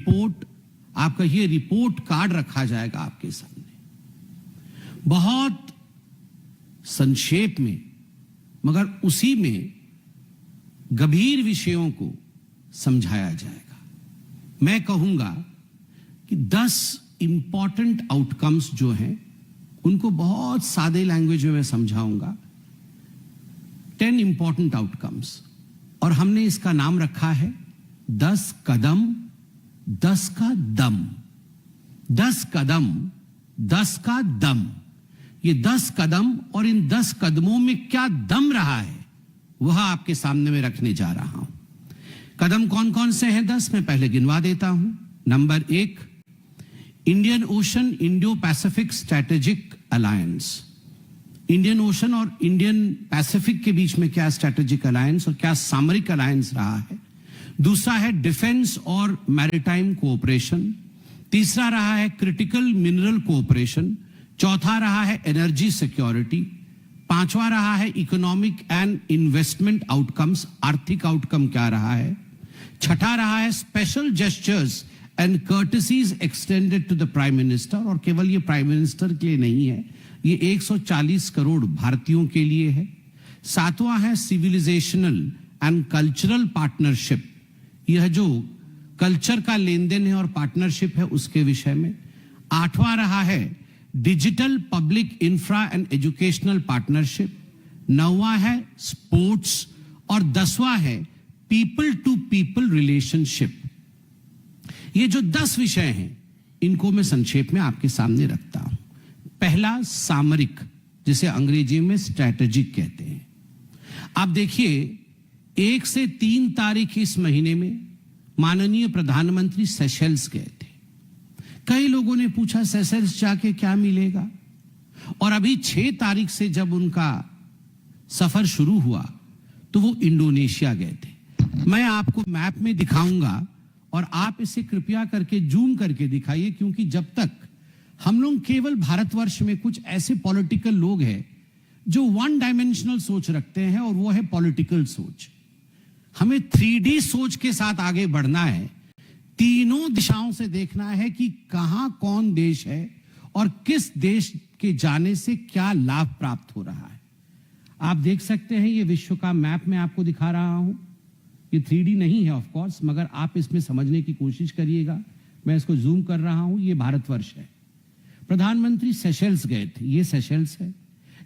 Report, आप कहिए report card रखा जाएगा आपके सामने, बहुत संक्षेप में, मगर उसी में गंभीर विषयों को समझाया जाएगा। मैं कहूंगा कि 10 इंपॉर्टेंट आउटकम्स जो हैं उनको बहुत सादे लैंग्वेज में मैं समझाऊंगा। 10 इंपॉर्टेंट आउटकम्स, और हमने इसका नाम रखा है 10 कदम 10 का दम। 10 कदम 10 का दम। ये 10 कदम और इन 10 कदमों में क्या दम रहा है वह आपके सामने में रखने जा रहा हूं। कदम कौन कौन से हैं 10, मैं पहले गिनवा देता हूं। Number 1, Indian ocean Indo Pacific strategic alliance. Indian ocean और इंडियन पैसिफिक के बीच में क्या स्ट्रैटेजिक अलायंस और क्या सामरिक अलायंस रहा है। दूसरा है डिफेंस और मैरीटाइम कोऑपरेशन। तीसरा रहा है क्रिटिकल मिनरल कोऑपरेशन। चौथा रहा है एनर्जी सिक्योरिटी। पांचवा रहा है इकोनॉमिक एंड इन्वेस्टमेंट आउटकम्स, आर्थिक आउटकम क्या रहा है। छठा रहा है special gestures and courtesies extended to the prime minister, और केवल ये प्राइम मिनिस्टर के लिए नहीं है, ये 140 करोड़ भारतीयों के लिए है। सातवां है सिविलाइजेशनल एंड कल्चरल पार्टनरशिप, यह जो कल्चर का लेन देन है और पार्टनरशिप है उसके विषय में। आठवां रहा है digital public infra and educational partnership. नौवां है स्पोर्ट्स, और 10वां है पीपल टू पीपल रिलेशनशिप। ये जो 10 विषय हैं इनको मैं संक्षेप में आपके सामने रखता हूं। पहला सामरिक, जिसे अंग्रेजी में स्ट्रैटेजिक कहते हैं। आप देखिए 1 से 3 तारीख इस महीने में माननीय प्रधानमंत्री सेशेल्स गए थे। कई लोगों ने पूछा सेशेल्स जाके क्या मिलेगा, और अभी 6 तारीख से जब उनका सफर शुरू हुआ तो वो इंडोनेशिया गए थे। मैं आपको मैप में दिखाऊंगा और आप इसे कृपया करके जूम करके दिखाइए, क्योंकि जब तक हम लोग केवल भारतवर्ष में कुछ ऐसे पॉलिटिकल लोग हैं जो 1 डायमेंशनल सोच रखते हैं, और वो है पॉलिटिकल सोच। हमें 3D सोच के साथ आगे बढ़ना है। तीनों दिशाओं से देखना है कि कहां कौन देश है और किस देश के जाने से क्या लाभ प्राप्त हो रहा है। आप देख सकते हैं ये विश्व का मैप मैं आपको दिखा रहा हूं। ये 3D नहीं है ऑफ कोर्स, मगर आप इसमें समझने की कोशिश करिएगा। मैं इसको जूम कर रहा हूं। ये भारतवर्ष है। प्रधानमंत्री सेशेल्स गए थे। ये सेशेल्स है।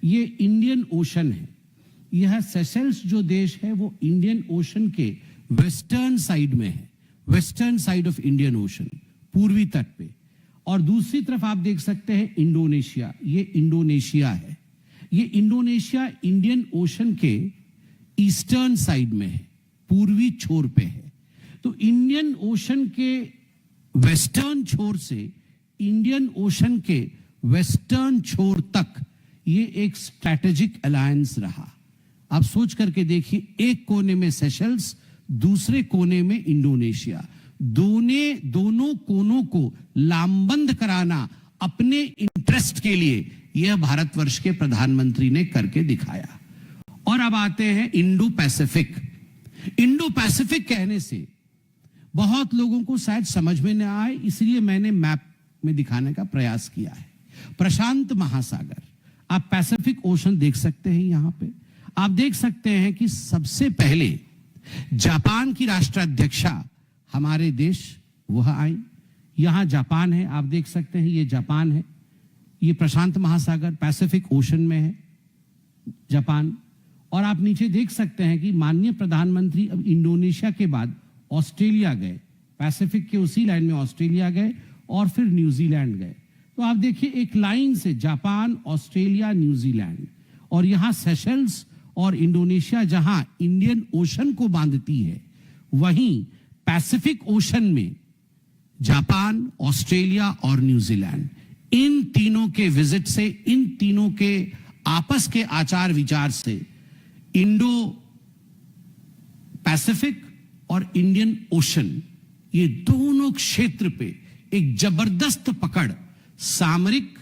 ये इंडियन ओशन है। यह सेशेल्स जो देश है वो इंडियन ओशन के वेस्टर्न साइड में है, western side of Indian ocean, पूर्वी तट पे। और दूसरी तरफ आप देख सकते हैं इंडोनेशिया। ये इंडोनेशिया है। ये इंडोनेशिया इंडियन ओशन के ईस्टर्न साइड में है, पूर्वी छोर पे है। तो इंडियन ओशन के वेस्टर्न छोर से इंडियन ओशन के वेस्टर्न छोर तक ये एक स्ट्रैटेजिक अलायंस रहा। आप सोच करके देखिए, एक कोने में सेशेल्स, दूसरे कोने में इंडोनेशिया। दोनों कोनों को लामबंद कराना अपने इंटरेस्ट के लिए यह भारतवर्ष के प्रधानमंत्री ने करके दिखाया। और अब आते हैं इंडो पैसिफिक। इंडो पैसिफिक कहने से बहुत लोगों को शायद समझ में न आए, इसलिए मैंने मैप में दिखाने का प्रयास किया है। प्रशांत महासागर, आप पैसिफिक ओशन देख सकते हैं। यहां पे आप देख सकते हैं कि सबसे पहले जापान की राष्ट्राध्यक्षा हमारे देश वह आई। यहां जापान है, आप देख सकते हैं ये जापान है। ये प्रशांत महासागर पैसिफिक ओशन में है जापान। और आप नीचे देख सकते हैं कि माननीय प्रधानमंत्री अब इंडोनेशिया के बाद ऑस्ट्रेलिया गए, पैसिफिक के उसी लाइन में ऑस्ट्रेलिया गए और फिर न्यूजीलैंड गए। तो आप देखिए एक लाइन से जापान, ऑस्ट्रेलिया, न्यूजीलैंड, और यहां सेशेल्स और इंडोनेशिया जहां इंडियन ओशन को बांधती है, वहीं पैसिफिक ओशन में जापान, ऑस्ट्रेलिया और न्यूजीलैंड, इन तीनों के विजिट से, इन तीनों के आपस के आचार विचार से इंडो पैसिफिक और इंडियन ओशन, ये दोनों क्षेत्र पे एक जबरदस्त पकड़, सामरिक,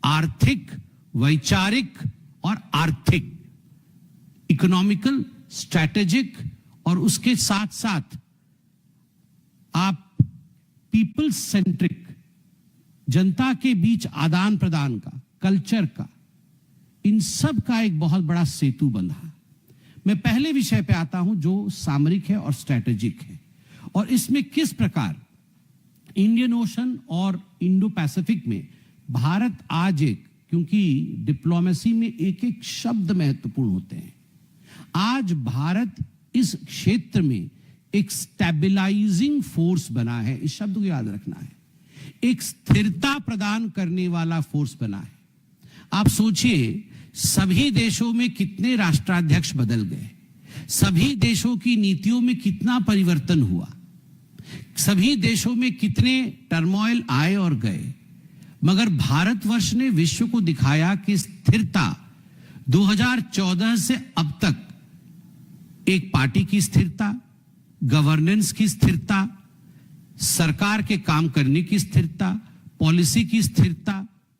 आर्थिक, वैचारिक और आर्थिक, इकोनॉमिकल, स्ट्रैटेजिक, और उसके साथ साथ आप पीपल सेंट्रिक, जनता के बीच आदान प्रदान का, कल्चर का, इन सब का एक बहुत बड़ा सेतु बंधा। मैं पहले विषय पे आता हूं जो सामरिक है और स्ट्रैटेजिक है, और इसमें किस प्रकार इंडियन ओशन और इंडो पैसिफिक में भारत आज एक, क्योंकि डिप्लोमेसी में एक एक शब्द महत्वपूर्ण होते हैं, आज भारत इस क्षेत्र में एक स्टेबलाइजिंग फोर्स बना है। इस शब्द को याद रखना है, एक स्थिरता प्रदान करने वाला फोर्स बना है। आप सोचिए, सभी देशों में कितने राष्ट्राध्यक्ष बदल गए, सभी देशों की नीतियों में कितना परिवर्तन हुआ, सभी देशों में कितने टर्मोइल आए और गए, मगर भारतवर्ष ने विश्व को दिखाया कि स्थिरता 2014 से अब तक एक पार्टी की स्थिरता, गवर्नेंस की स्थिरता, सरकार के काम करने की स्थिरता, पॉलिसी की स्थिरता,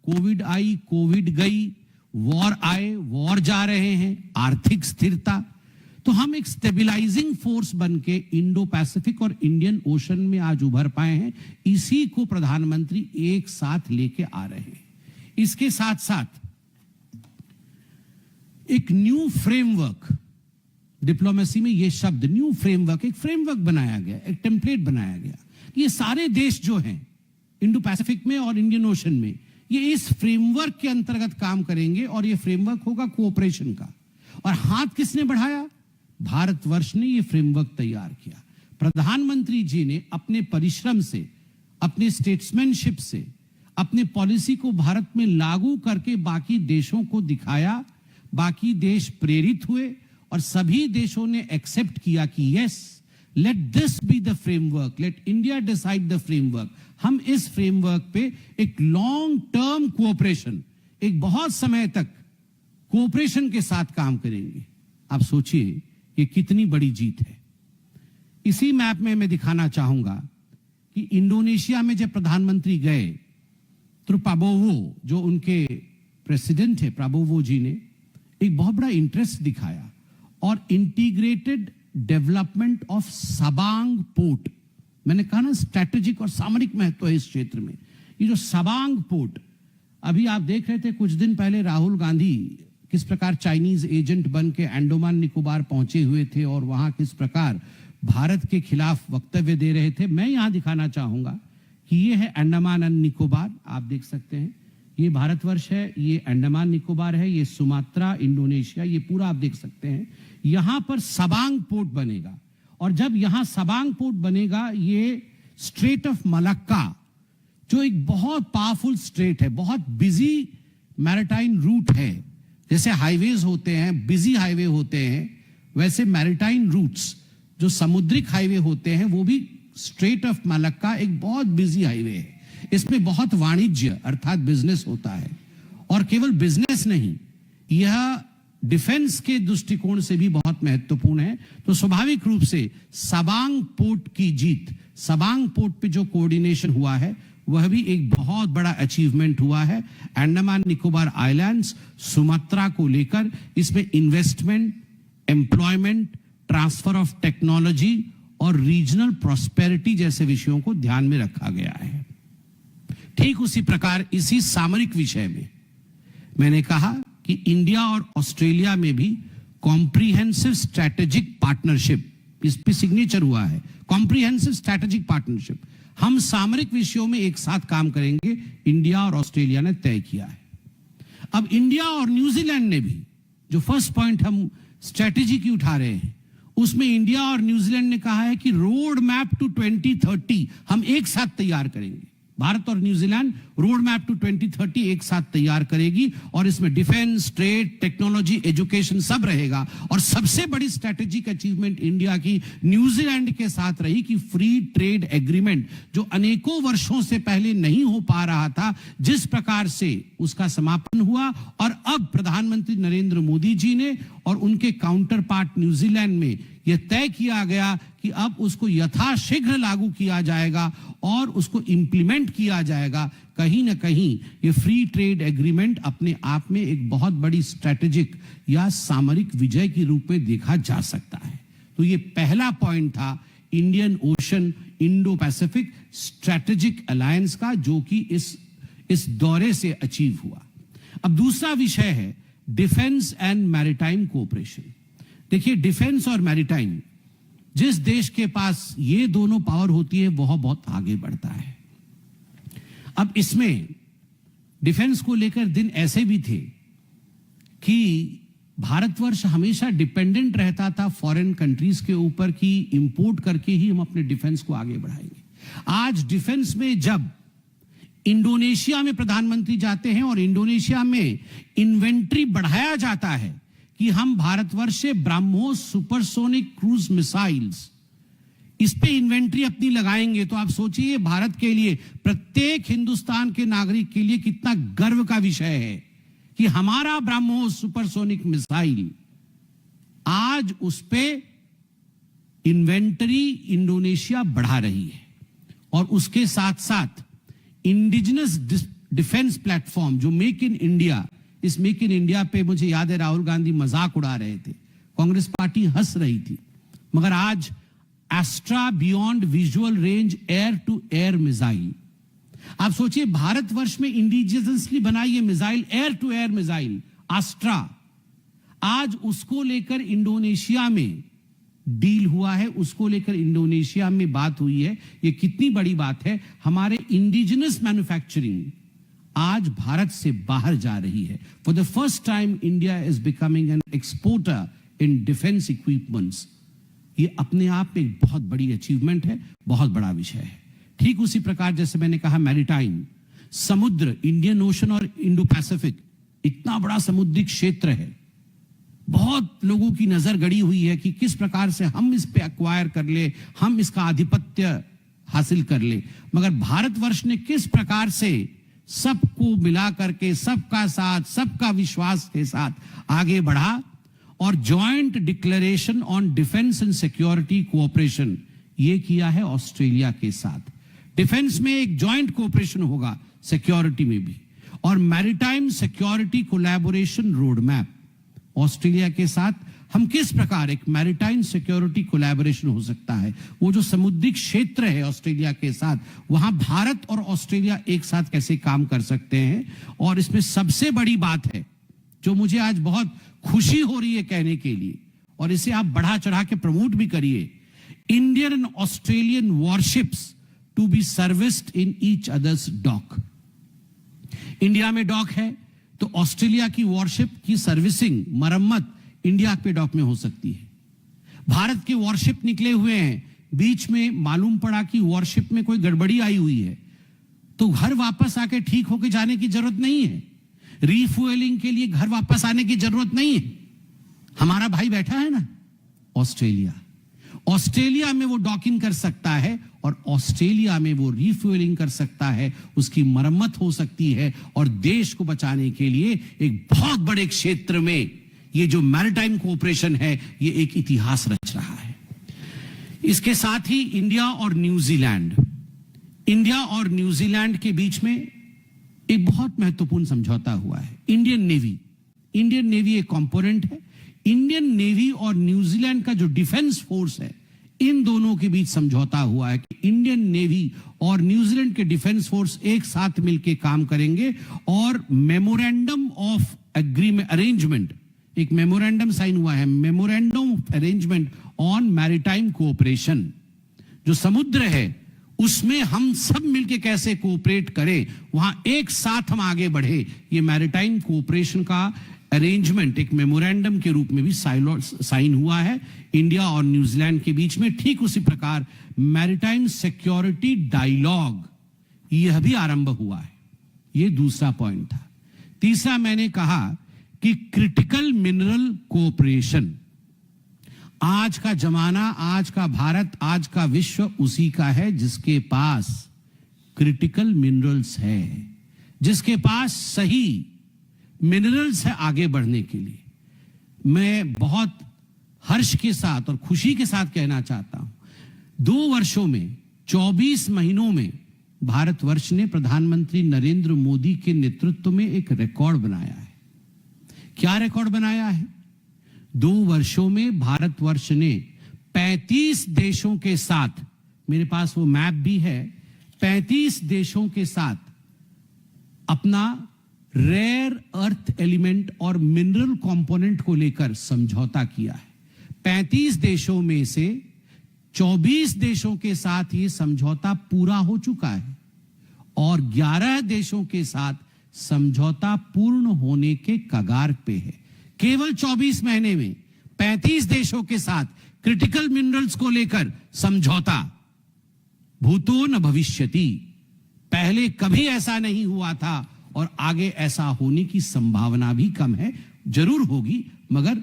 कोविड आई, कोविड गई, वॉर आए, वॉर जा रहे हैं, आर्थिक स्थिरता। तो हम एक स्टेबलाइजिंग फोर्स बन के इंडो पैसिफिक और इंडियन ओशन में आज उभर पाए हैं। इसी को प्रधानमंत्री एक साथ लेके आ रहे हैं। इसके साथ साथ एक न्यू फ्रेमवर्क, डिप्लोमेसी में यह शब्द न्यू फ्रेमवर्क, एक फ्रेमवर्क बनाया गया, एक टेम्पलेट बनाया गया। ये सारे देश जो हैं इंडो पैसिफिक में और इंडियन ओशन में, ये इस फ्रेमवर्क के अंतर्गत काम करेंगे, और ये फ्रेमवर्क होगा कोऑपरेशन का। और हाथ किसने बढ़ाया? भारतवर्ष ने यह फ्रेमवर्क तैयार किया। प्रधानमंत्री जी ने अपने परिश्रम से, अपने स्टेट्समैनशिप से, अपने पॉलिसी को भारत में लागू करके बाकी देशों को दिखाया, बाकी देश प्रेरित हुए और सभी देशों ने एक्सेप्ट किया कि yes, let this be the framework, let India decide the framework. हम इस फ्रेमवर्क पे एक लॉन्ग टर्म कोऑपरेशन, एक बहुत समय तक कोऑपरेशन के साथ काम करेंगे। आप सोचिए ये कितनी बड़ी जीत है। इसी मैप में मैं दिखाना चाहूंगा कि इंडोनेशिया में जब प्रधानमंत्री गए तो प्राबोवो, जो उनके प्रेसिडेंट है, प्राबोवो जी ने एक बहुत बड़ा इंटरेस्ट दिखाया और integrated development of Sabang port, मैंने कहा ना स्ट्रैटेजिक और सामरिक महत्व है इस क्षेत्र में। ये जो सबांग पोर्ट, अभी आप देख रहे थे कुछ दिन पहले राहुल गांधी किस प्रकार चाइनीज एजेंट बन के अंडमान निकोबार पहुंचे हुए थे और वहां किस प्रकार भारत के खिलाफ वक्तव्य दे रहे थे। मैं यहां दिखाना चाहूंगा कि ये है अंडमान एंड निकोबार, आप देख सकते हैं, ये भारतवर्ष है, ये अंडमान निकोबार है, ये सुमात्रा, इंडोनेशिया, ये पूरा आप देख सकते हैं। यहां पर सबांग पोर्ट बनेगा, और जब यहां सबांग पोर्ट बनेगा, ये स्ट्रेट ऑफ मलक्का, जो एक बहुत पावरफुल स्ट्रेट है, बहुत बिजी मैरिटाइम रूट है। जैसे हाईवेज होते हैं, बिजी हाईवे होते हैं, वैसे मैरिटाइम रूट्स जो समुद्रिक हाईवे होते हैं, वो भी स्ट्रेट ऑफ मलक्का एक बहुत बिजी हाईवे है। इसमें बहुत वाणिज्य अर्थात बिजनेस होता है, और केवल बिजनेस नहीं, यह डिफेंस के दृष्टिकोण से भी बहुत महत्वपूर्ण है। तो स्वाभाविक रूप से सबांग पोर्ट की जीत, सबांग पोर्ट पे जो कोऑर्डिनेशन हुआ है, वह भी एक बहुत बड़ा अचीवमेंट हुआ है। अंडमान निकोबार आइलैंड्स, सुमात्रा को लेकर इसमें investment, employment, transfer of technology और रीजनल प्रॉस्पेरिटी जैसे विषयों को ध्यान में रखा गया है। ठीक उसी प्रकार इसी सामरिक विषय में मैंने कहा कि इंडिया और ऑस्ट्रेलिया में भी कॉम्प्रिहेंसिव स्ट्रैटेजिक पार्टनरशिप, इस पे सिग्नेचर हुआ है, कॉम्प्रिहेंसिव स्ट्रैटेजिक पार्टनरशिप। हम सामरिक विषयों में एक साथ काम करेंगे, इंडिया और ऑस्ट्रेलिया ने तय किया है। अब इंडिया और न्यूजीलैंड ने भी, जो फर्स्ट पॉइंट हम स्ट्रैटेजी की उठा रहे हैं, उसमें इंडिया और न्यूजीलैंड ने कहा है कि रोड मैप टू 2030 हम एक साथ तैयार करेंगे। भारत और न्यूजीलैंड रोड मैप टू 2030 एक साथ तैयार करेगी, और इसमें डिफेंस, ट्रेड, टेक्नोलॉजी, एजुकेशन सब रहेगा। और सबसे बड़ी स्ट्रैटेजिक अचीवमेंट इंडिया की न्यूजीलैंड के साथ रही कि फ्री ट्रेड एग्रीमेंट, जो अनेकों वर्षों से पहले नहीं हो पा रहा था, जिस प्रकार से उसका समापन हुआ, और अब प्रधानमंत्री नरेंद्र मोदी जी ने और उनके काउंटर पार्ट न्यूजीलैंड में यह तय किया गया कि अब उसको यथाशीघ्र लागू किया जाएगा और उसको इंप्लीमेंट किया जाएगा। कहीं ना कहीं ये फ्री ट्रेड एग्रीमेंट अपने आप में एक बहुत बड़ी स्ट्रैटेजिक या सामरिक विजय के रूप में देखा जा सकता है। तो ये पहला पॉइंट था, Indian ocean, Indo Pacific strategic alliance का, जो कि इस दौरे से अचीव हुआ। अब दूसरा विषय है डिफेंस एंड मैरीटाइम कोऑपरेशन। देखिए, डिफेंस और मैरीटाइम, जिस देश के पास ये दोनों पावर होती है वह बहुत आगे बढ़ता है। अब इसमें डिफेंस को लेकर दिन ऐसे भी थे कि भारतवर्ष हमेशा डिपेंडेंट रहता था फॉरेन कंट्रीज के ऊपर कि इंपोर्ट करके ही हम अपने डिफेंस को आगे बढ़ाएंगे। आज डिफेंस में जब इंडोनेशिया में प्रधानमंत्री जाते हैं और इंडोनेशिया में इन्वेंट्री बढ़ाया जाता है कि हम भारतवर्ष से ब्रह्मोस सुपरसोनिक क्रूज मिसाइल्स, इस पे इन्वेंट्री अपनी लगाएंगे, तो आप सोचिए भारत के लिए, प्रत्येक हिंदुस्तान के नागरिक के लिए कितना गर्व का विषय है कि हमारा ब्रह्मोस सुपरसोनिक मिसाइल, आज उस पे इन्वेंटरी इंडोनेशिया बढ़ा रही है। और उसके साथ साथ इंडिजिनस डिफेंस प्लेटफॉर्म जो मेक इन इंडिया, इस मेक इन इंडिया पे मुझे याद है राहुल गांधी मजाक उड़ा रहे थे, कांग्रेस पार्टी हंस रही थी, मगर आज Astra beyond visual range air to air missile, आप सोचिए भारतवर्ष में इंडिजिनसली बनाई ये missile, air to air missile Astra, आज उसको लेकर इंडोनेशिया में डील हुआ है, उसको लेकर इंडोनेशिया में बात हुई है। ये कितनी बड़ी बात है, हमारे इंडिजिनस मैन्युफैक्चरिंग आज भारत से बाहर जा रही है। For the first time India is becoming an exporter in defence equipments. ये अपने आप में एक बहुत बड़ी अचीवमेंट है, बहुत बड़ा विषय है। ठीक उसी प्रकार जैसे मैंने कहा मैरीटाइम, समुद्र, इंडियन ओशन और इंडो पैसिफिक इतना बड़ा समुद्री क्षेत्र है, बहुत लोगों की नजर गड़ी हुई है कि किस प्रकार से हम इस पे एक्वायर कर ले, हम इसका आधिपत्य हासिल कर ले, मगर भारतवर्ष ने किस प्रकार से सबको मिला करके, सबका साथ, सबका विश्वास के साथ आगे बढ़ा और joint declaration on defence and security cooperation ये किया है ऑस्ट्रेलिया के साथ। डिफेंस में एक जॉइंट कोऑपरेशन होगा, सिक्योरिटी में भी, और maritime security collaboration road map Australia के साथ हम किस प्रकार एक मैरीटाइम सिक्योरिटी कोलैबोरेशन हो सकता है। वो जो समुद्री क्षेत्र है ऑस्ट्रेलिया के साथ, वहां भारत और ऑस्ट्रेलिया एक साथ कैसे काम कर सकते हैं। और इसमें सबसे बड़ी बात है जो मुझे आज बहुत खुशी हो रही है कहने के लिए, और इसे आप बढ़ा चढ़ा के प्रमोट भी करिए, Indian and Australian warships to be serviced in each others dock. India में डॉक है तो ऑस्ट्रेलिया की वॉरशिप की सर्विसिंग, मरम्मत इंडिया के डॉक में हो सकती है। भारत के वॉरशिप निकले हुए हैं, बीच में मालूम पड़ा कि वॉरशिप में कोई गड़बड़ी आई हुई है, तो घर वापस आके ठीक होके जाने की जरूरत नहीं है, रीफ्यूएलिंग के लिए घर वापस आने की जरूरत नहीं है। हमारा भाई बैठा है ना ऑस्ट्रेलिया, ऑस्ट्रेलिया में वो डॉकिंग कर सकता है और ऑस्ट्रेलिया में वो रिफ्यूएलिंग कर सकता है, उसकी मरम्मत हो सकती है, और देश को बचाने के लिए एक बहुत बड़े क्षेत्र में ये जो मैरीटाइम कोऑपरेशन है ये एक इतिहास रच रहा है। इसके साथ ही इंडिया और न्यूजीलैंड के बीच में एक बहुत महत्वपूर्ण समझौता हुआ है। इंडियन नेवी एक कंपोनेंट है। इंडियन नेवी और न्यूजीलैंड का जो डिफेंस फोर्स है, इन दोनों के बीच समझौता हुआ है कि इंडियन नेवी और न्यूजीलैंड के डिफेंस फोर्स एक साथ मिलकर काम करेंगे, और मेमोरेंडम ऑफ अरेंजमेंट, एक मेमोरेंडम साइन हुआ है, memorandum of arrangement on maritime cooperation. जो समुद्र है उसमें हम सब मिलके कैसे कोऑपरेट करें, वहां एक साथ हम आगे बढ़े, ये मैरीटाइम कोऑपरेशन का अरेंजमेंट एक मेमोरेंडम के रूप में भी साइन हुआ है इंडिया और न्यूजीलैंड के बीच में। ठीक उसी प्रकार मैरीटाइम सिक्योरिटी डायलॉग यह भी आरंभ हुआ है। यह दूसरा पॉइंट था। तीसरा मैंने कहा कि क्रिटिकल मिनरल कोऑपरेशन, आज का जमाना, आज का भारत, आज का विश्व उसी का है जिसके पास क्रिटिकल मिनरल्स है, जिसके पास सही मिनरल्स है आगे बढ़ने के लिए। मैं बहुत हर्ष के साथ और खुशी के साथ कहना चाहता हूं, 2 वर्षों में 24 महीनों में भारतवर्ष ने प्रधानमंत्री नरेंद्र मोदी के नेतृत्व में एक रिकॉर्ड बनाया है। क्या रिकॉर्ड बनाया है? 2 वर्षों में भारतवर्ष ने 35 देशों के साथ मेरे पास वो मैप भी है, 35 देशों के साथ अपना रेयर अर्थ एलिमेंट और मिनरल कंपोनेंट को लेकर समझौता किया है। 35 देशों में से 24 देशों के साथ ये समझौता पूरा हो चुका है और 11 देशों के साथ समझौता पूर्ण होने के कगार पे है। केवल 24 महीने में 35 देशों के साथ क्रिटिकल मिनरल्स को लेकर समझौता। भूतो न भविष्यति, पहले कभी ऐसा नहीं हुआ था और आगे ऐसा होने की संभावना भी कम है। जरूर होगी, मगर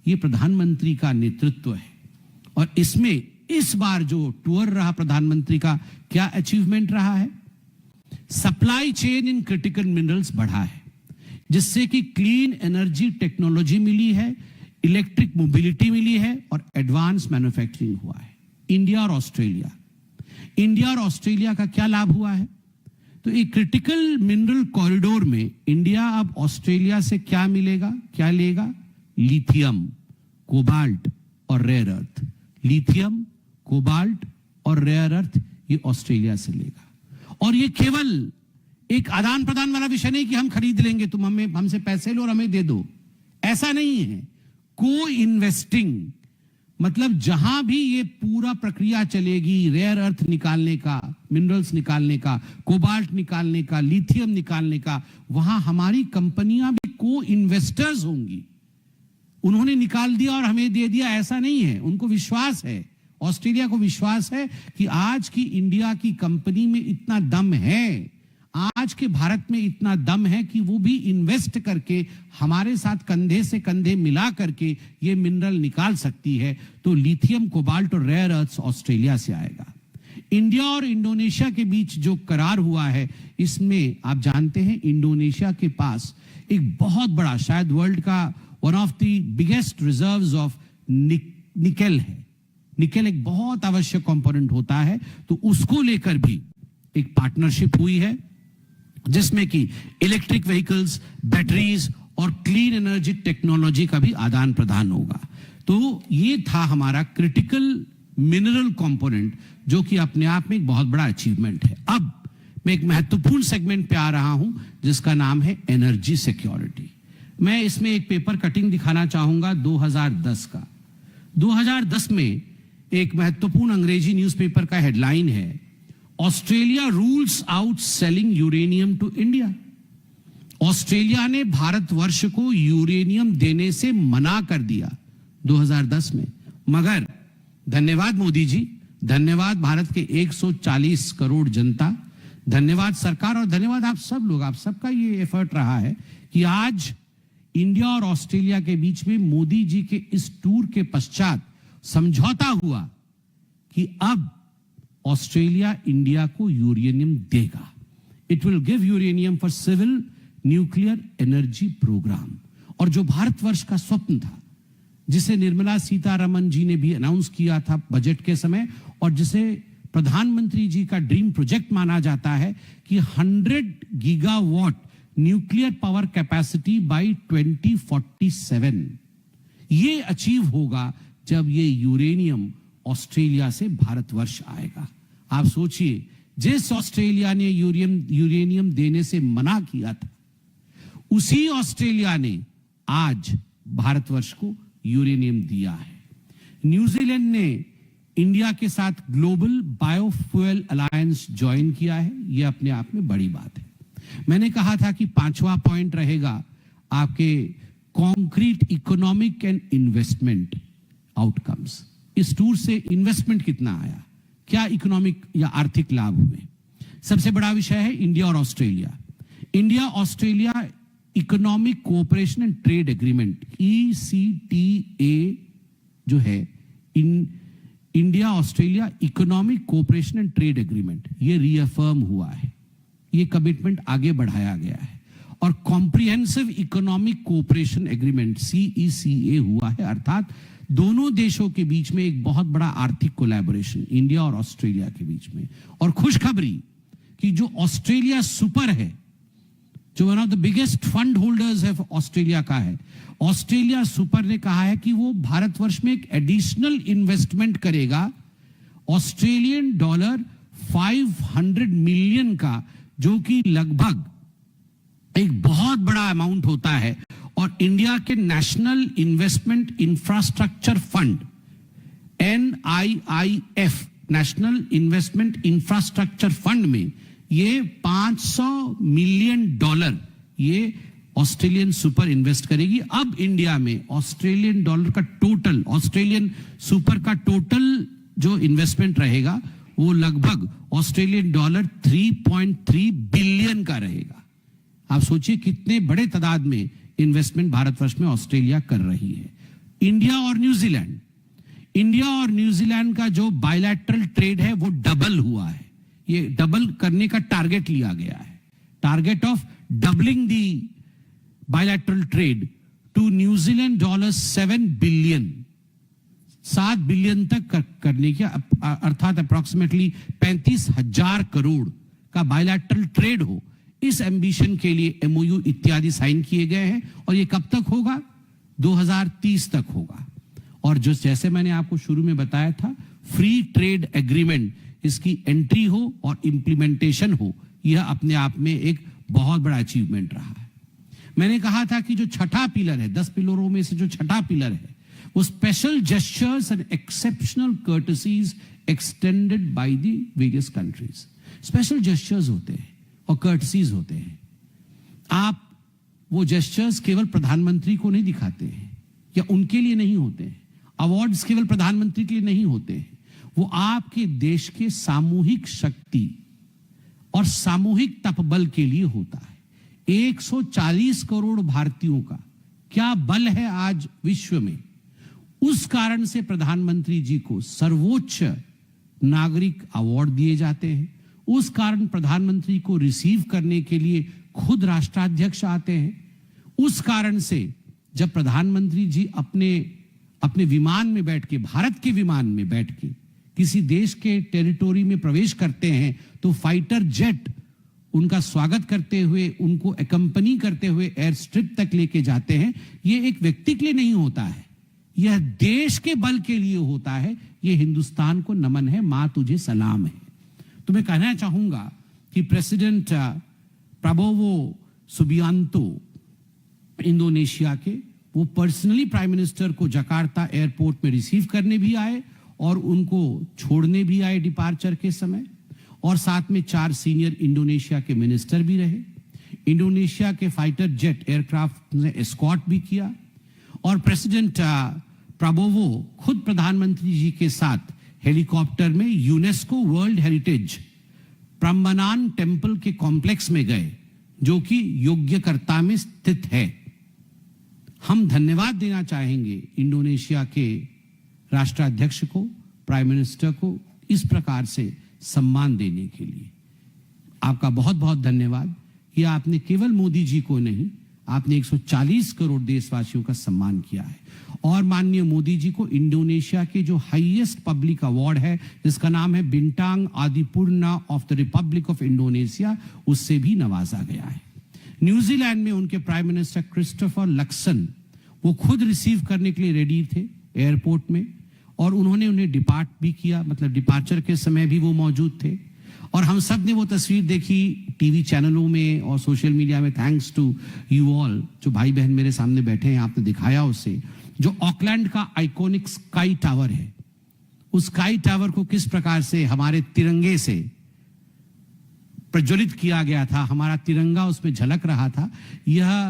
ये प्रधानमंत्री का नेतृत्व है और इसमें इस बार जो टूर रहा प्रधानमंत्री का, क्या अचीवमेंट रहा है? Supply chain in critical minerals बढ़ा है, जिससे कि क्लीन एनर्जी टेक्नोलॉजी मिली है, इलेक्ट्रिक मोबिलिटी मिली है और एडवांस मैन्युफैक्चरिंग हुआ है। इंडिया और ऑस्ट्रेलिया का क्या लाभ हुआ है? तो एक क्रिटिकल मिनरल कॉरिडोर में इंडिया अब ऑस्ट्रेलिया से क्या मिलेगा, क्या लेगा? लिथियम, कोबाल्ट और रेयर अर्थ। लिथियम, कोबाल्ट और रेयर अर्थ ये ऑस्ट्रेलिया से लेगा। और ये केवल एक आदान प्रदान वाला विषय नहीं कि हम खरीद लेंगे, तुम हमसे पैसे लो और हमें दे दो, ऐसा नहीं है। को इन्वेस्टिंग, मतलब जहां भी ये पूरा प्रक्रिया चलेगी, रेयर अर्थ निकालने का, मिनरल्स निकालने का, कोबाल्ट निकालने का, लिथियम निकालने का, वहां हमारी कंपनियां भी को इन्वेस्टर्स होंगी। उन्होंने निकाल दिया और हमें दे दिया, ऐसा नहीं है। उनको विश्वास है, ऑस्ट्रेलिया को विश्वास है कि आज की इंडिया की कंपनी में इतना दम है, आज के भारत में इतना दम है कि वो भी इन्वेस्ट करके हमारे साथ कंधे से कंधे मिला करके ये मिनरल निकाल सकती है। तो लिथियम, कोबाल्ट और रेयर अर्थ्स ऑस्ट्रेलिया से आएगा। इंडिया और इंडोनेशिया के बीच जो करार हुआ है, इसमें आप जानते हैं इंडोनेशिया के पास एक बहुत बड़ा, शायद वर्ल्ड का one of the biggest reserves of nickel है। निकेल एक बहुत आवश्यक कंपोनेंट होता है, तो उसको लेकर भी एक पार्टनरशिप हुई है, जिसमें कि इलेक्ट्रिक व्हीकल्स, बैटरीज और क्लीन एनर्जी टेक्नोलॉजी का भी आदान प्रदान होगा। तो ये था हमारा क्रिटिकल मिनरल कंपोनेंट, जो कि अपने आप में एक बहुत बड़ा अचीवमेंट है। अब मैं एक महत्वपूर्ण सेगमेंट पे आ रहा हूं, जिसका नाम है एनर्जी सिक्योरिटी। मैं इसमें एक पेपर कटिंग दिखाना चाहूंगा 2010 का। 2010 में एक महत्वपूर्ण अंग्रेजी न्यूज़पेपर का हेडलाइन है, Australia rules out selling uranium two India. Australia ने भारतवर्ष को यूरेनियम देने से मना कर दिया 2010 में। मगर धन्यवाद मोदी जी, धन्यवाद भारत के 140 करोड़ जनता, धन्यवाद सरकार और धन्यवाद आप सब लोग, आप सबका ये एफर्ट रहा है कि आज इंडिया और ऑस्ट्रेलिया के बीच में मोदी जी के इस टूर के पश्चात समझौता हुआ कि अब ऑस्ट्रेलिया इंडिया को यूरेनियम देगा। It will give uranium for civil nuclear energy programme. और जो भारतवर्ष का स्वप्न था, जिसे निर्मला सीतारमण जी ने भी अनाउंस किया था बजट के समय, और जिसे प्रधानमंत्री जी का ड्रीम प्रोजेक्ट माना जाता है कि 100 gigawatt nuclear power capacity by 2047, ये अचीव होगा जब ये यूरेनियम ऑस्ट्रेलिया से भारतवर्ष आएगा। आप सोचिए, जिस ऑस्ट्रेलिया ने यूरेनियम देने से मना किया था, उसी ऑस्ट्रेलिया ने आज भारतवर्ष को यूरेनियम दिया है। न्यूजीलैंड ने इंडिया के साथ ग्लोबल बायोफ्यूल अलायंस ज्वाइन किया है, यह अपने आप में बड़ी बात है। मैंने कहा था कि 5वां पॉइंट रहेगा आपके concrete economic and investment outcomes. इस टूर से इन्वेस्टमेंट कितना आया, क्या इकोनॉमिक या आर्थिक लाभ हुए। सबसे बड़ा विषय है इंडिया और Australia. India Australia economic cooperation and trade agreement, ECTA जो है, India Australia economic cooperation and trade agreement, ये रीअफर्म हुआ है, ये कमिटमेंट आगे बढ़ाया गया है। और comprehensive economic cooperation agreement CECA हुआ है, अर्थात दोनों देशों के बीच में एक बहुत बड़ा आर्थिक कोलैबोरेशन इंडिया और ऑस्ट्रेलिया के बीच में। और खुशखबरी कि जो ऑस्ट्रेलिया सुपर है, जो one of the biggest fund holders है ऑस्ट्रेलिया का है, ऑस्ट्रेलिया सुपर ने कहा है कि वो भारतवर्ष में एक एडिशनल इन्वेस्टमेंट करेगा ऑस्ट्रेलियन डॉलर 500 मिलियन का, जो कि लगभग एक बहुत बड़ा अमाउंट होता है। और इंडिया के national investment infrastructure fund NIIF, national investment infrastructure fund में ये $500 मिलियन ये ऑस्ट्रेलियन सुपर इन्वेस्ट करेगी। अब इंडिया में ऑस्ट्रेलियन डॉलर का टोटल, ऑस्ट्रेलियन सुपर का टोटल जो इन्वेस्टमेंट रहेगा वो लगभग ऑस्ट्रेलियन डॉलर 3.3 बिलियन का रहेगा। आप सोचिए कितने बड़े तादाद में इन्वेस्टमेंट भारतवर्ष में ऑस्ट्रेलिया कर रही है। इंडिया और न्यूजीलैंड का जो बायलैटरल ट्रेड है वो डबल हुआ है। ये डबल करने का टारगेट लिया गया है, target of doubling the bilateral trade to New Zealand dollar 7 billion, 7 billion तक करने की, अर्थात अप्रोक्सीमेटली 35,000 करोड़ का बायलैटरल ट्रेड हो। इस एम्बिशन के लिए MOU इत्यादि साइन किए गए हैं और ये कब तक होगा? 2030 तक होगा। और जो जैसे मैंने आपको शुरू में बताया था, फ्री ट्रेड एग्रीमेंट, इसकी एंट्री हो और इंप्लीमेंटेशन हो, यह अपने आप में एक बहुत बड़ा अचीवमेंट रहा है। मैंने कहा था कि जो छठा पिलर है, 10 पिलरों में से जो छठा पिलर है, वो special gestures and exceptional courtesies extended by the various countries. Special gestures होते हैं और कर्टसीज होते हैं। आप वो जेस्चर्स केवल प्रधानमंत्री को नहीं दिखाते हैं या उनके लिए नहीं होते हैं, अवार्ड्स केवल प्रधानमंत्री के लिए नहीं होते हैं, वो आपके देश के सामूहिक शक्ति और सामूहिक तपबल के लिए होता है। 140 करोड़ भारतीयों का क्या बल है आज विश्व में, उस कारण से प्रधानमंत्री जी को सर्वोच्च नागरिक अवार्ड दिए जाते हैं। उस कारण प्रधानमंत्री को रिसीव करने के लिए खुद राष्ट्राध्यक्ष आते हैं। उस कारण से जब प्रधानमंत्री जी अपने विमान में बैठ के, भारत के विमान में बैठ के किसी देश के टेरिटोरी में प्रवेश करते हैं, तो फाइटर जेट उनका स्वागत करते हुए, उनको एकंपनी करते हुए एयर स्ट्रिप तक लेके जाते हैं। ये एक व्यक्ति के लिए नहीं होता है, यह देश के बल के लिए होता है। ये हिंदुस्तान को नमन है, मां तुझे सलाम है। तो मैं कहना चाहूंगा कि प्रेसिडेंट प्रबोवो सुबियांतो इंडोनेशिया के, वो पर्सनली प्राइम मिनिस्टर को जकार्ता एयरपोर्ट में रिसीव करने भी आए और उनको छोड़ने भी आए डिपार्चर के समय। और साथ में 4 सीनियर इंडोनेशिया के मिनिस्टर भी रहे। इंडोनेशिया के फाइटर जेट एयरक्राफ्ट ने एस्कॉर्ट भी किया। और प्रेसिडेंट प्रबोवो खुद प्रधानमंत्री जी के साथ हेलीकॉप्टर में यूनेस्को वर्ल्ड हेरिटेज प्रम्बनान टेम्पल के कॉम्प्लेक्स में गए, जो कि योग्यकर्ता में स्थित है। हम धन्यवाद देना चाहेंगे इंडोनेशिया के राष्ट्राध्यक्ष को, प्राइम मिनिस्टर को, इस प्रकार से सम्मान देने के लिए। आपका बहुत बहुत धन्यवाद। ये आपने केवल मोदी जी को नहीं, आपने 140 करोड़ देशवासियों का सम्मान किया है। और माननीय मोदी जी को इंडोनेशिया के जो हाईएस्ट पब्लिक अवार्ड है, जिसका नाम है Bintang Adipurna of the Republic of Indonesia, उससे भी नवाजा गया है। न्यूजीलैंड में उनके प्राइम मिनिस्टर क्रिस्टोफर लक्सन, वो खुद रिसीव करने के लिए रेडी थे एयरपोर्ट में, और उन्होंने उन्हें डिपार्ट भी किया, मतलब डिपार्चर के समय भी वो मौजूद थे। और हम सब ने वो तस्वीर देखी टीवी चैनलों में और सोशल मीडिया में। थैंक्स टू यू ऑल, जो भाई बहन मेरे सामने बैठे हैं, आपने दिखाया उसे, जो ऑकलैंड का आइकॉनिक स्काई टावर है। उस स्काई टावर को किस प्रकार से हमारे तिरंगे से प्रज्वलित किया गया था, हमारा तिरंगा उसमें झलक रहा था। यह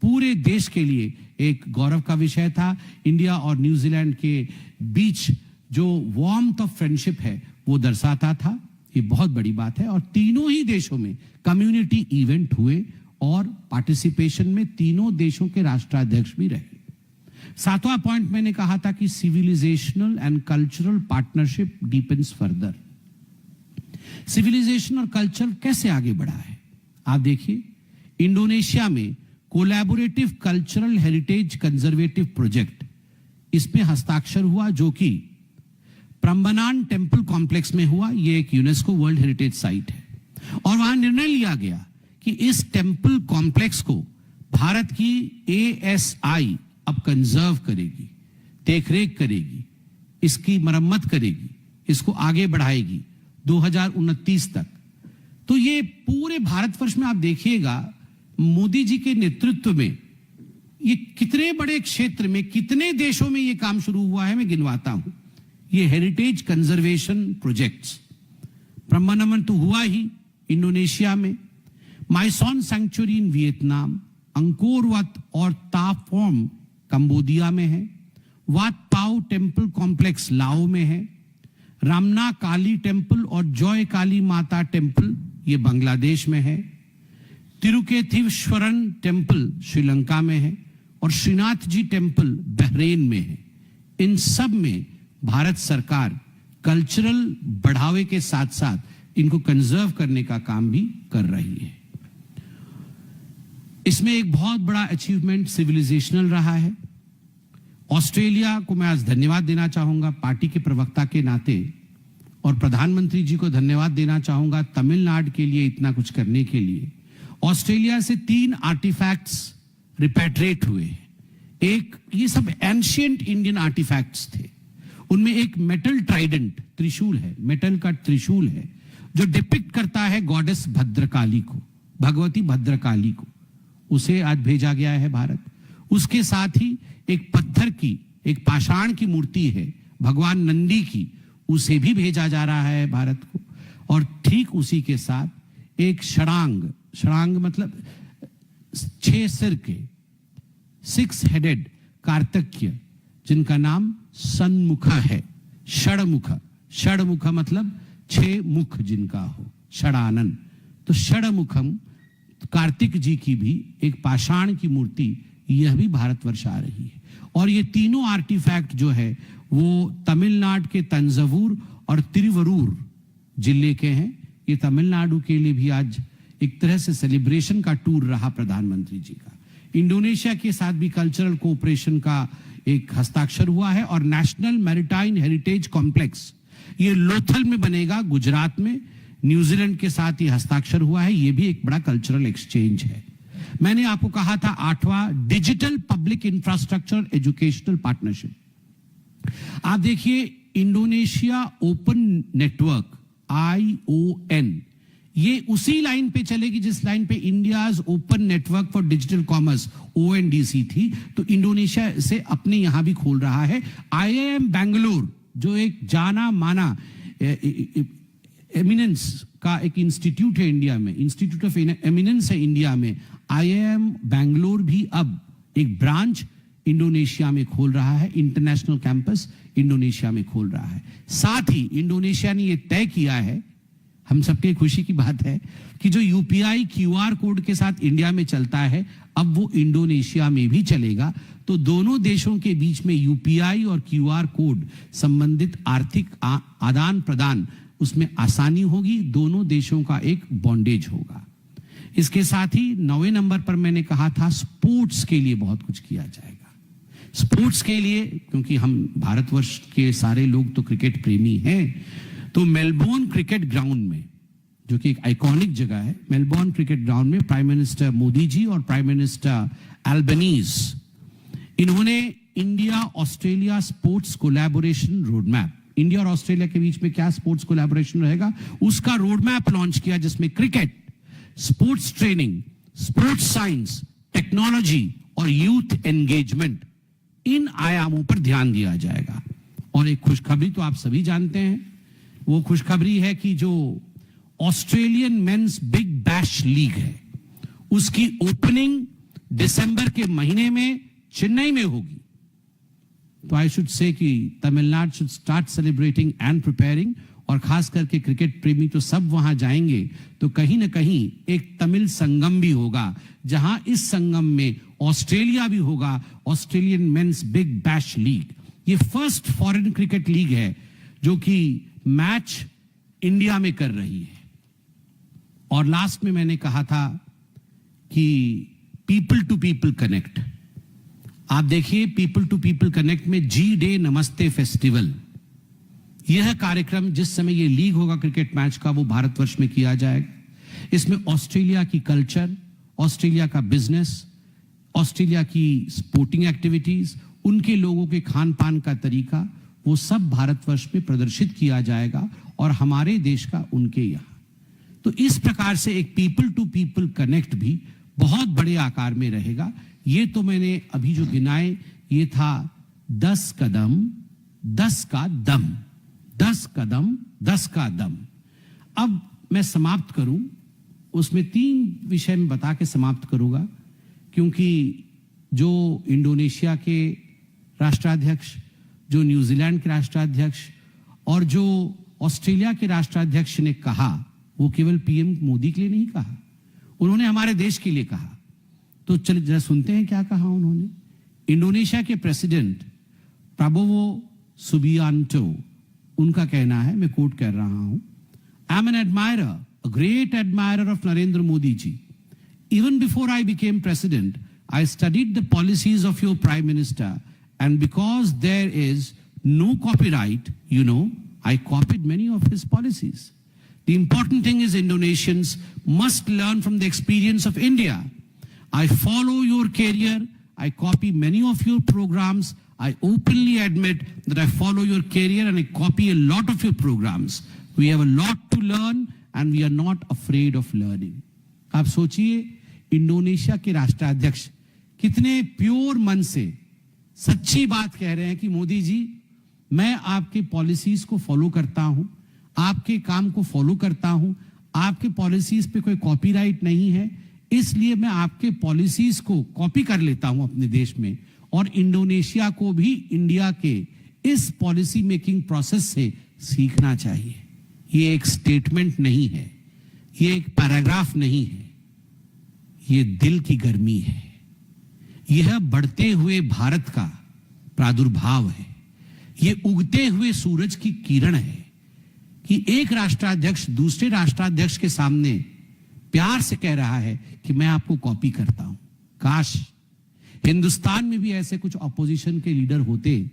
पूरे देश के लिए एक गौरव का विषय था। इंडिया और न्यूजीलैंड के बीच जो वार्मथ ऑफ फ्रेंडशिप है वो दर्शाता था। ये बहुत बड़ी बात है। और तीनों ही देशों में कम्युनिटी इवेंट हुए और पार्टिसिपेशन में तीनों देशों के राष्ट्राध्यक्ष भी रहे। 7वां पॉइंट मैंने कहा था कि civilisational and cultural partnership deepens further. Civilisation और कल्चर कैसे आगे बढ़ा है आप देखिए। इंडोनेशिया में collaborative cultural heritage conservative project, इसमें हस्ताक्षर हुआ, जो कि प्रम्बनान टेम्पल कॉम्प्लेक्स में हुआ। यह एक यूनेस्को वर्ल्ड हेरिटेज साइट है। और वहां निर्णय लिया गया कि इस टेम्पल कॉम्प्लेक्स को भारत की ASI अब कंजर्व करेगी, देखरेख करेगी, इसकी मरम्मत करेगी। इसको आगे बढ़ाएगी 2029 तक। तो ये पूरे भारतवर्ष में आप देखिएगा मोदी जी के नेतृत्व में ये कितने बड़े क्षेत्र में, कितने देशों में ये काम शुरू हुआ है, मैं गिनवाता हूं। ये हेरिटेज कंजर्वेशन प्रोजेक्ट्स, ब्रह्मनमन तो हुआ ही इंडोनेशिया में, माइसॉन सैंक्चुरी इन वियतनाम, अंकोर वत और ताफॉर्म कंबोडिया में है, वात पाओ टेम्पल कॉम्प्लेक्स लाओ में है, रामना काली टेम्पल और जॉय काली माता टेम्पल ये बांग्लादेश में है, तिरुकेथीश्वरन टेम्पल श्रीलंका में है और श्रीनाथ जी टेम्पल बहरेन में है। इन सब में भारत सरकार कल्चरल बढ़ावे के साथ साथ इनको कंजर्व करने का काम भी कर रही है। इसमें एक बहुत बड़ा अचीवमेंट सिविलाइजेशनल रहा है। ऑस्ट्रेलिया को मैं आज धन्यवाद देना चाहूंगा पार्टी के प्रवक्ता के नाते, और प्रधानमंत्री जी को धन्यवाद देना चाहूंगा तमिलनाडु के लिए इतना कुछ करने के लिए। ऑस्ट्रेलिया से 3 आर्टिफैक्ट्स रिपैट्रिएट हुए। एक, ये सब एंशिएंट इंडियन आर्टिफैक्ट्स थे, उनमें एक मेटल ट्राइडेंट त्रिशूल है, मेटल का त्रिशूल है जो डिपिक्ट करता है गॉडेस भद्रकाली को, भगवती भद्रकाली को, उसे आज भेजा गया है भारत। उसके साथ ही एक पत्थर की, एक पाषाण की मूर्ति है भगवान नंदी की, उसे भी भेजा जा रहा है भारत को। और ठीक उसी के साथ एक षडांग, षडांग मतलब 6 सिर के, 6 हेडेड कार्तक्य, जिनका नाम सन्मुखा है, षडमुख, षडमुख मतलब 6 मुख जिनका हो, षडानन। तो षडमुखम कार्तिक जी की भी एक पाषाण की मूर्ति, यह भी भारतवर्ष आ रही है। और ये तीनों आर्टिफैक्ट जो है वो तमिलनाडु के तंजावुर और तिरुवरूर जिले के हैं। ये तमिलनाडु के लिए भी आज एक तरह से सेलिब्रेशन का टूर रहा प्रधानमंत्री जी का। इंडोनेशिया के साथ भी कल्चरल कोऑपरेशन का एक हस्ताक्षर हुआ है। और नेशनल मैरीटाइम हेरिटेज कॉम्प्लेक्स ये लोथल में बनेगा, गुजरात में। न्यूजीलैंड के साथ ये हस्ताक्षर हुआ है, ये भी एक बड़ा कल्चरल एक्सचेंज है। मैंने आपको कहा था 8वां digital public infrastructure educational partnership. आप देखिए इंडोनेशिया ओपन नेटवर्क ION, ये उसी लाइन पे चलेगी जिस लाइन पे India's open network for digital commerce ONDC थी। तो इंडोनेशिया से अपने यहां भी खोल रहा है। IIM बैंगलोर जो एक जाना माना एमिनेंस का एक इंस्टीट्यूट है इंडिया में, इंस्टीट्यूट ऑफ एमिनेंस है इंडिया में, IIM बैंगलोर भी अब एक ब्रांच इंडोनेशिया में खोल रहा है, इंटरनेशनल कैंपस इंडोनेशिया में खोल रहा है। साथ ही इंडोनेशिया ने यह तय किया है, हम सबके खुशी की बात है, कि जो UPI QR कोड के साथ इंडिया में चलता है अब वो इंडोनेशिया में भी चलेगा। तो दोनों देशों के बीच में UPI और QR कोड संबंधित आर्थिक आदान प्रदान, उसमें आसानी होगी, दोनों देशों का एक बॉन्डेज होगा। इसके साथ ही 9वें नंबर पर मैंने कहा था स्पोर्ट्स के लिए बहुत कुछ किया जाएगा। स्पोर्ट्स के लिए, क्योंकि हम भारतवर्ष के सारे लोग तो क्रिकेट प्रेमी हैं, तो मेलबोर्न क्रिकेट ग्राउंड में, जो कि एक आइकॉनिक जगह है, मेलबोर्न क्रिकेट ग्राउंड में प्राइम मिनिस्टर मोदी जी और प्राइम मिनिस्टर एल्बनीज, इन्होंने India Australia sports collaboration roadmap, India और ऑस्ट्रेलिया के बीच में क्या स्पोर्ट्स कोलैबोरेशन रहेगा उसका रोडमैप लॉन्च किया, जिसमें cricket, sports training, sports science, technology और यूथ एंगेजमेंट, इन आयामों पर ध्यान दिया जाएगा। और एक खुशखबरी तो आप सभी जानते हैं, वो खुशखबरी है कि जो Australian men's Big Bash League है उसकी ओपनिंग दिसंबर के महीने में चेन्नई में होगी। तो आई शुड से कि Tamil Nadu should start celebrating and preparing, और खास करके क्रिकेट प्रेमी तो सब वहां जाएंगे, तो कहीं ना कहीं एक तमिल संगम भी होगा, जहां इस संगम में ऑस्ट्रेलिया भी होगा, Australian men's Big Bash League. ये फर्स्ट फॉरेन क्रिकेट लीग है जो कि मैच इंडिया में कर रही है। और लास्ट में मैंने कहा था कि पीपल टू पीपल कनेक्ट, आप देखिए पीपल टू पीपल कनेक्ट में G-Day नमस्ते फेस्टिवल, यह कार्यक्रम जिस समय ये लीग होगा क्रिकेट मैच का वो भारतवर्ष में किया जाएगा। इसमें ऑस्ट्रेलिया की कल्चर, ऑस्ट्रेलिया का बिजनेस, ऑस्ट्रेलिया की स्पोर्टिंग एक्टिविटीज, उनके लोगों के खान पान का तरीका, वो सब भारतवर्ष में प्रदर्शित किया जाएगा और हमारे देश का उनके यहाँ। तो इस प्रकार से एक पीपल टू पीपल कनेक्ट भी बहुत बड़े आकार में रहेगा। ये तो मैंने अभी जो गिनाए ये था 10 कदम 10 का दम, 10 कदम 10 का दम। अब मैं समाप्त करूं, उसमें 3 विषय में बता के समाप्त करूंगा, क्योंकि जो इंडोनेशिया के राष्ट्राध्यक्ष, जो न्यूजीलैंड के राष्ट्राध्यक्ष और जो ऑस्ट्रेलिया के राष्ट्राध्यक्ष ने कहा, वो केवल पीएम मोदी के लिए नहीं कहा, उन्होंने हमारे देश के लिए कहा। तो चलिए जरा सुनते हैं क्या कहा उन्होंने। इंडोनेशिया के प्रेसिडेंट प्राबोवो सुबियांटो, उनका कहना है, मैं कोट कर रहा हूं, I am an admirer, a great admirer of Narendra Modi ji. Even before I became president, I studied the policies of your prime minister, and because there is no copyright, I copied many of his policies. The important thing is Indonesians must learn from the experience of India. I follow your career, I copy many of your programs, I openly admit that I follow your career and I copy a lot of your programs. We have a lot to learn and we are not afraid of learning. आप सोचिए, Indonesia के राष्ट्राध्यक्ष कितने pure मन से सच्ची बात कह रहे हैं कि मोदी जी, मैं आपके पॉलिसीज को फॉलो करता हूं, आपके काम को फॉलो करता हूं, आपके पॉलिसीज पे कोई कॉपीराइट नहीं है, इसलिए मैं आपके पॉलिसीज को कॉपी कर लेता हूं अपने देश में, और इंडोनेशिया को भी इंडिया के इस पॉलिसी मेकिंग प्रोसेस से सीखना चाहिए। ये एक स्टेटमेंट नहीं है, ये एक पैराग्राफ नहीं है, ये दिल की गर्मी है। यह बढ़ते हुए भारत का प्रादुर्भाव है, ये उगते हुए सूरज की किरण है कि एक राष्ट्राध्यक्ष दूसरे राष्ट्राध्यक्ष के सामने प्यार से कह रहा है कि मैं आपको कॉपी करता हूं। काश हिंदुस्तान में भी ऐसे कुछ ऑपोजिशन के लीडर होते।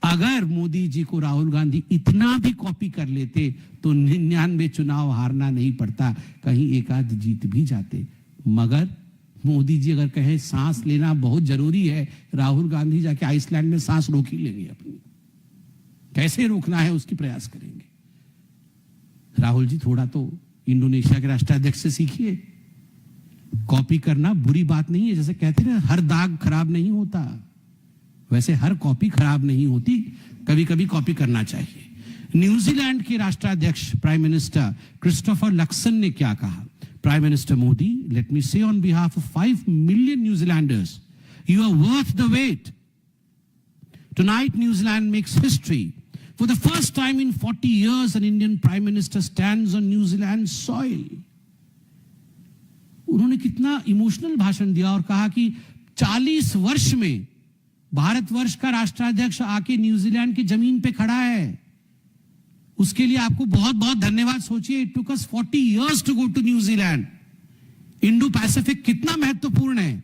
अगर मोदी जी को राहुल गांधी इतना भी कॉपी कर लेते तो 99 चुनाव हारना नहीं पड़ता, कहीं एक आध जीत भी जाते। मगर मोदी जी अगर कहें सांस लेना बहुत जरूरी है, राहुल गांधी जाके आइसलैंड में सांस रोक ही लेंगे अपनी। कैसे रोकना है उसकी प्रयास करेंगे। राहुल जी थोड़ा तो इंडोनेशिया के राष्ट्राध्यक्ष से सीखिए। कॉपी करना बुरी बात नहीं है, जैसे कहते हैं हर दाग खराब नहीं होता, वैसे हर कॉपी खराब नहीं होती, कभी कभी कॉपी करना चाहिए। न्यूजीलैंड के राष्ट्राध्यक्ष प्राइम मिनिस्टर क्रिस्टोफर लक्सन ने क्या कहा? Prime Minister Modi, let me say on behalf of 5 million New Zealanders, you are worth the wait. Tonight, New Zealand makes history. For the first time in 40 years, an Indian Prime Minister stands on New Zealand's soil. उन्होंने कितना emotional भाषण दिया और कहा कि 40 वर्ष में भारतवर्ष का राष्ट्राध्यक्ष आके न्यूजीलैंड की जमीन पे खड़ा है। उसके लिए आपको बहुत बहुत धन्यवाद। सोचिए, it took us 40 years to go to New Zealand. Indo Pacific कितना महत्वपूर्ण है।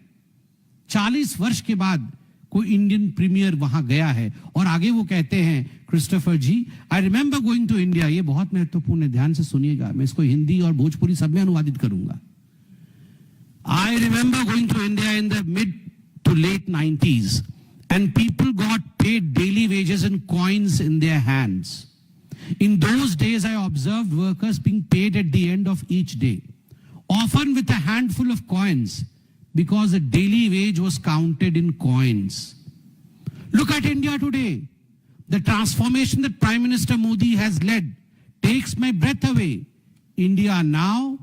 40 वर्ष के बाद कोई इंडियन प्रीमियर वहां गया है। और आगे वो कहते हैं, Christopher ji, I remember going to India. ये बहुत महत्वपूर्ण है, ध्यान से सुनिएगा, मैं इसको हिंदी और भोजपुरी सब में अनुवादित करूंगा। I remember going to India in the mid to late 90s and people got paid daily wages and coins in their hands. In those days, I observed workers being paid at the end of each day, often with a handful of coins, because the daily wage was counted in coins. Look at India today. The transformation that Prime Minister Modi has led takes my breath away. India now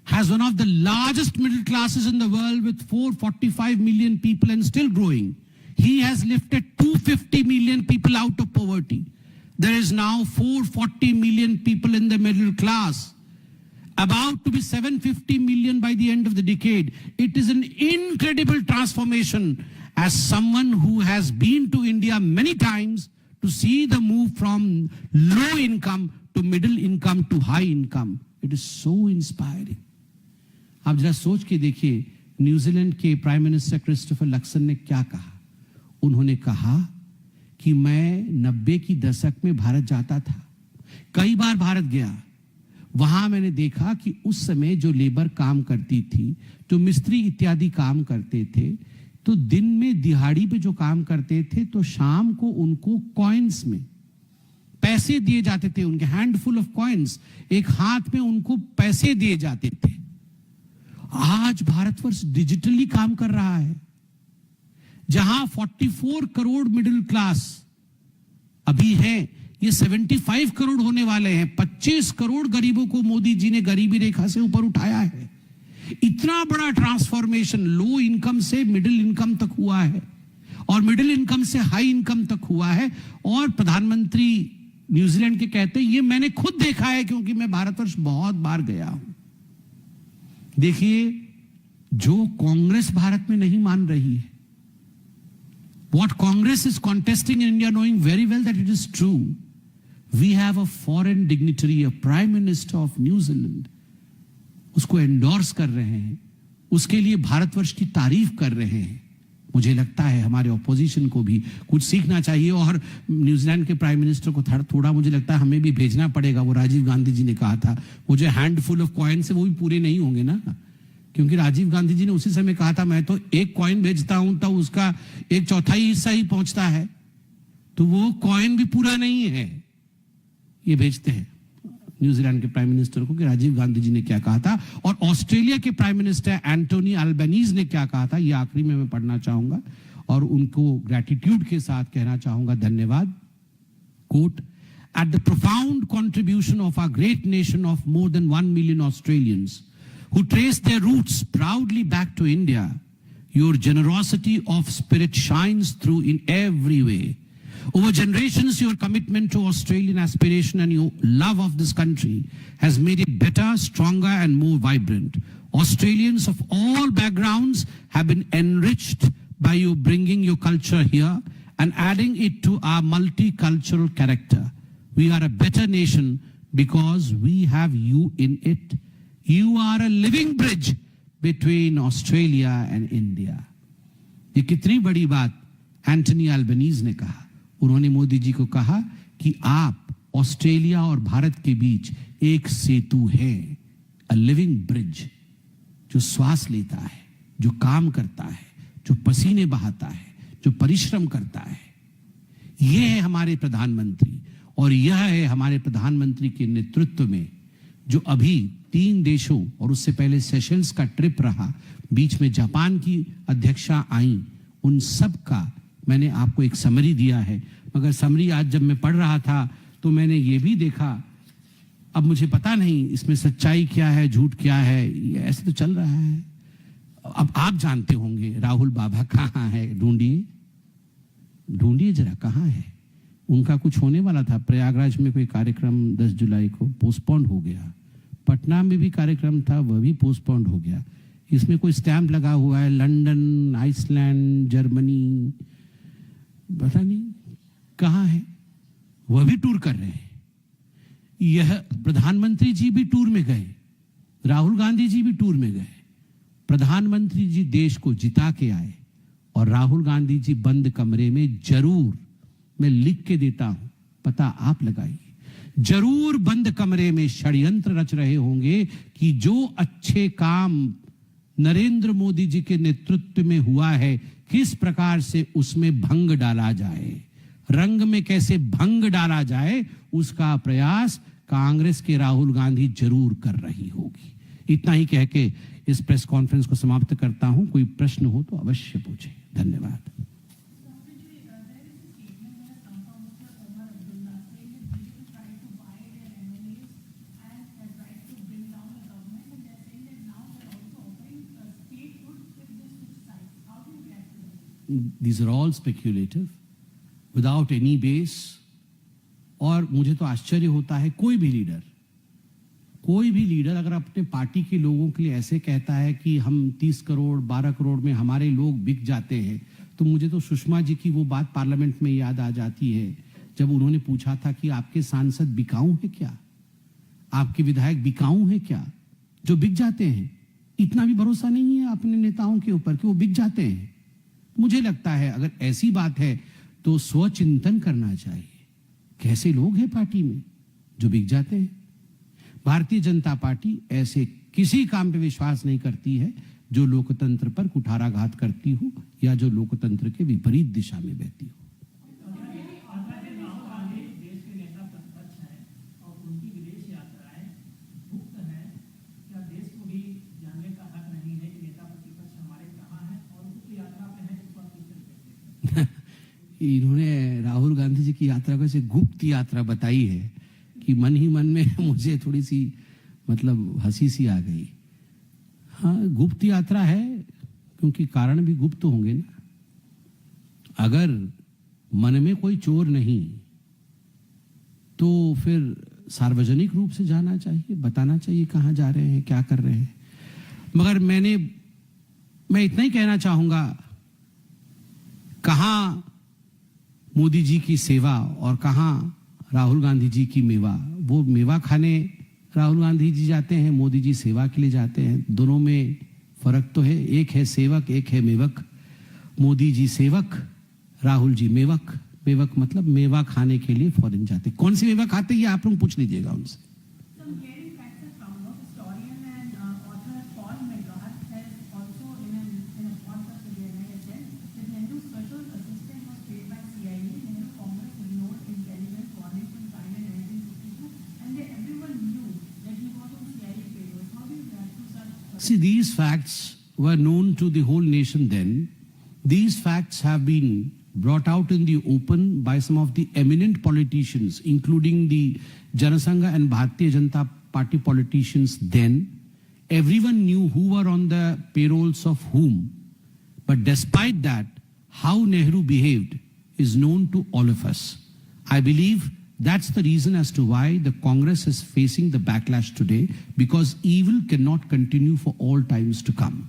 has one of the largest middle classes in the world with 445 million people and still growing. He has lifted 250 million people out of poverty. There is now 440 million people in the middle class, about to be 750 million by the end of the decade. It is an incredible transformation. As someone who has been to India many times, to see the move from low income to middle income to high income, it is so inspiring. आप जरा सोच के देखिए, New Zealand के prime minister Christopher Luxon ने क्या कहा। उन्होंने कहा कि मैं 90 की दशक में भारत जाता था, कई बार भारत गया। वहां मैंने देखा कि उस समय जो लेबर काम करती थी, जो मिस्त्री इत्यादि काम करते थे, तो दिन में दिहाड़ी पे जो काम करते थे तो शाम को उनको कॉइन्स में पैसे दिए जाते थे, उनके हैंडफुल ऑफ कॉइन्स, एक हाथ में उनको पैसे दिए जाते थे। आज भारतवर्ष डिजिटली काम कर रहा है, जहां 44 करोड़ मिडिल क्लास अभी है, ये 75 करोड़ होने वाले हैं। 25 करोड़ गरीबों को मोदी जी ने गरीबी रेखा से ऊपर उठाया है। इतना बड़ा ट्रांसफॉर्मेशन लो इनकम से मिडिल इनकम तक हुआ है और मिडिल इनकम से हाई इनकम तक हुआ है। और प्रधानमंत्री न्यूजीलैंड के कहते हैं, ये मैंने खुद देखा है क्योंकि मैं भारतवर्ष बहुत बार गया हूं। देखिए, जो कांग्रेस भारत में नहीं मान रही है, what Congress is contesting in India, knowing very well that it is true, we have a foreign dignitary, a Prime Minister of New Zealand, उसको एंडोर्स कर रहे हैं, उसके लिए भारतवर्ष की तारीफ कर रहे हैं। मुझे लगता है हमारे ऑपोजिशन को भी कुछ सीखना चाहिए और न्यूजीलैंड के प्राइम मिनिस्टर को थोड़ा मुझे लगता है हमें भी भेजना पड़ेगा। वो राजीव गांधी जी ने कहा था, वो जो हैंडफुल ऑफ कॉइन से वो भी पूरे नहीं होंगे ना, क्योंकि राजीव गांधी जी ने उसी समय कहा था, मैं तो एक कॉइन भेजता हूं तो उसका 1/4 हिस्सा ही पहुंचता है, तो वो कॉइन भी पूरा नहीं है। ये भेजते हैं न्यूजीलैंड के प्राइम मिनिस्टर को कि राजीव गांधी जी ने क्या कहा था। और ऑस्ट्रेलिया के प्राइम मिनिस्टर एंटोनी अल्बनीज ने क्या कहा था, ये आखिरी में मैं पढ़ना चाहूंगा और उनको ग्रेटिट्यूड के साथ कहना चाहूंगा, धन्यवाद। Quote, at the profound contribution of our great nation of more than 1 million Australians who trace their roots proudly back to India, your generosity of spirit shines through in every way. Over generations, your commitment to Australian aspiration and your love of this country has made it better, stronger, and more vibrant. Australians of all backgrounds have been enriched by you bringing your culture here and adding it to our multicultural character. We are a better nation because we have you in it. You are a living bridge between Australia and India. ये कितनी बड़ी बात Antony Albanese ने कहा। उन्होंने मोदी जी को कहा कि आप ऑस्ट्रेलिया और भारत के बीच एक सेतु है, अ लिविंग ब्रिज, जो श्वास लेता है, जो काम करता है, जो पसीने बहाता है, जो परिश्रम करता है। यह है हमारे प्रधानमंत्री और यह है हमारे प्रधानमंत्री के नेतृत्व में जो अभी 3 देशों और उससे पहले सेशल्स का ट्रिप रहा, बीच में जापान की अध्यक्षा आई, उन सब का मैंने आपको एक समरी दिया है। मगर समरी आज जब मैं पढ़ रहा था तो मैंने ये भी देखा, अब मुझे पता नहीं इसमें सच्चाई क्या है, झूठ क्या है, ये ऐसे तो चल रहा है। अब आप जानते होंगे राहुल बाबा कहाँ है, ढूंढिए जरा कहाँ है। उनका कुछ होने वाला था, प्रयागराज में कोई कार्यक्रम 10 जुलाई को पोस्टपोन्ड हो गया, पटना में भी कार्यक्रम था, वह भी पोस्टपोन्ड हो गया। इसमें कोई स्टैंप लगा हुआ है लंदन, आइसलैंड, जर्मनी, पता नहीं कहाँ है, वह भी टूर कर रहे हैं। यह प्रधानमंत्री जी भी टूर में गए, राहुल गांधी जी भी टूर में गए। प्रधानमंत्री जी देश को जिता के आए और राहुल गांधी जी बंद कमरे में जरूर, मैं लिख के देता हूं, पता आप लगाइए, जरूर बंद कमरे में षड्यंत्र रच रहे होंगे कि जो अच्छे काम नरेंद्र मोदी जी के नेतृत्व में हुआ है, किस प्रकार से उसमें भंग डाला जाए, रंग में कैसे भंग डाला जाए, उसका प्रयास कांग्रेस के राहुल गांधी जरूर कर रही होगी। इतना ही कह के इस प्रेस कॉन्फ्रेंस को समाप्त करता हूं। कोई प्रश्न हो तो अवश्य पूछें। धन्यवाद। These are all speculative, without any base. और मुझे तो आश्चर्य होता है, कोई भी लीडर अगर अपने पार्टी के लोगों के लिए ऐसे कहता है कि हम 30 करोड़ 12 करोड़ में हमारे लोग बिक जाते हैं, तो मुझे तो सुषमा जी की वो बात पार्लियामेंट में याद आ जाती है जब उन्होंने पूछा था कि आपके सांसद बिकाऊ है क्या, आपके विधायक बिकाऊ है क्या, जो बिक जाते हैं। इतना भी भरोसा नहीं है अपने नेताओं के ऊपर कि वो बिक जाते हैं। मुझे लगता है अगर ऐसी बात है तो स्वचिंतन करना चाहिए, कैसे लोग हैं पार्टी में जो बिक जाते हैं। भारतीय जनता पार्टी ऐसे किसी काम पे विश्वास नहीं करती है जो लोकतंत्र पर कुठाराघात करती हो या जो लोकतंत्र के विपरीत दिशा में बहती हो। इन्होंने राहुल गांधी जी की यात्रा को ऐसे गुप्त यात्रा बताई है कि मन ही मन में मुझे थोड़ी सी मतलब हंसी सी आ गई। हाँ, गुप्त यात्रा है क्योंकि कारण भी गुप्त होंगे ना। अगर मन में कोई चोर नहीं तो फिर सार्वजनिक रूप से जाना चाहिए, बताना चाहिए कहां जा रहे हैं, क्या कर रहे हैं। मगर मैं इतना ही कहना चाहूंगा, कहां मोदी जी की सेवा और कहां राहुल गांधी जी की मेवा। वो मेवा खाने राहुल गांधी जी जाते हैं, मोदी जी सेवा के लिए जाते हैं। दोनों में फर्क तो है, एक है सेवक, एक है मेवक। मोदी जी सेवक, राहुल जी मेवक। मेवक मतलब मेवा खाने के लिए फॉरेन जाते। कौन सी मेवा खाते ये आप लोग पूछ लीजिएगा उनसे। See, these facts were known to the whole nation then. These facts have been brought out in the open by some of the eminent politicians, including the Janasangha and Bharatiya Janata Party politicians then. Everyone knew who were on the payrolls of whom. But despite that, how Nehru behaved is known to all of us. I believe that's the reason as to why the Congress is facing the backlash today, because evil cannot continue for all times to come.